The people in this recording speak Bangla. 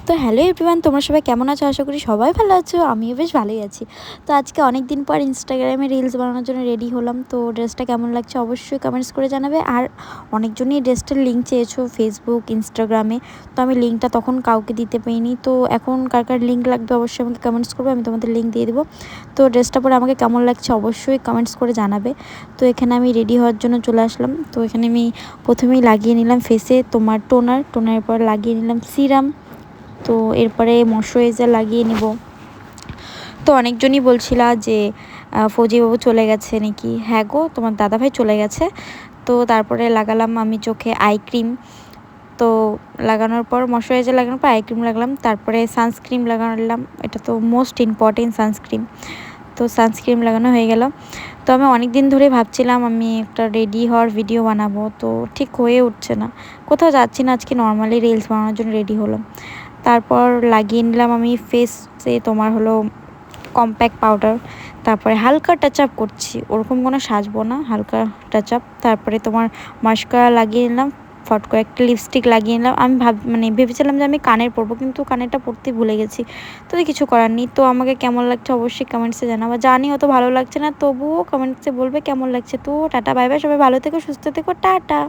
তো হ্যালো এভরিওয়ান, তোমরা সবাই কেমন আছো? আশা করি সবাই ভালো আছো, আমিও বেশ ভালোই আছি। তো আজকে অনেক দিন পর ইনস্টাগ্রামে রিলস বানানোর জন্য রেডি হলাম। তো ড্রেসটা কেমন লাগছে অবশ্যই কমেন্টস করে জানাবে। আর অনেকজনই ড্রেসটার লিঙ্ক চেয়েছো ফেসবুক, ইনস্টাগ্রামে। তো আমি লিঙ্কটা তখন কাউকে দিতে পারিনি। তো এখন কার কার লিঙ্ক লাগবে অবশ্যই আমাকে কমেন্টস করবে, আমি তোমাদের লিঙ্ক দিয়ে দেবো। তো ড্রেসটা পরে আমাকে কেমন লাগছে অবশ্যই কমেন্টস করে জানাবে। তো এখানে আমি রেডি হওয়ার জন্য চলে আসলাম। তো এখানে আমি প্রথমেই লাগিয়ে নিলাম ফেসে তোমার টোনার পর লাগিয়ে নিলাম সিরাম। তো এরপরে ময়শ্চারাইজার লাগিয়ে নিব। তো অনেকজনই বলছিলা যে ফৌজিবাবু চলে গেছে নাকি। হ্যাঁ গো, তোমার দাদাভাই চলে গেছে। তো তারপরে লাগালাম আমি চোখে আই ক্রিম। তো লাগানোর পর ময়শ্চারাইজার লাগানোর পর আই ক্রিম লাগালাম, তারপরে সানস্ক্রিন লাগালাম। এটা তো মোস্ট ইম্পর্টেন্ট সানস্ক্রিন। তো সানস্ক্রিন লাগানো হয়ে গেল। তো আমি অনেক দিন ধরে ভাবছিলাম আমি একটা রেডি হওয়ার ভিডিও বানাবো, তো ঠিক হয়ে উঠছে না। কোথাও যাচ্ছি না, আজকে নর্মালি রিলস বানানোর জন্য রেডি হলাম। তারপর লাগিয়ে নিলাম আমি ফেসে তোমার হলো কম্প্যাক্ট পাউডার। তারপরে হালকা টাচ আপ করছি, ওরকম কোনো সাজবো না, হালকা টাচ আপ। তারপরে তোমার মাস্কারা লাগিয়ে নিলাম, ফট করে একটা লিপস্টিক লাগিয়ে নিলাম। আমি ভেবেছিলাম যে আমি কানের পরবো, কিন্তু কানেরটা পরতে ভুলে গেছি। তো কিছু করার নেই। তো আমাকে কেমন লাগছে অবশ্যই কমেন্টসে জানাবো। জানি অত ভালো লাগছে না, তবুও কমেন্টসে বলবে কেমন লাগছে। তো টাটা বাই বাই, সবাই ভালো থেকো, সুস্থ থেকো, টাটা।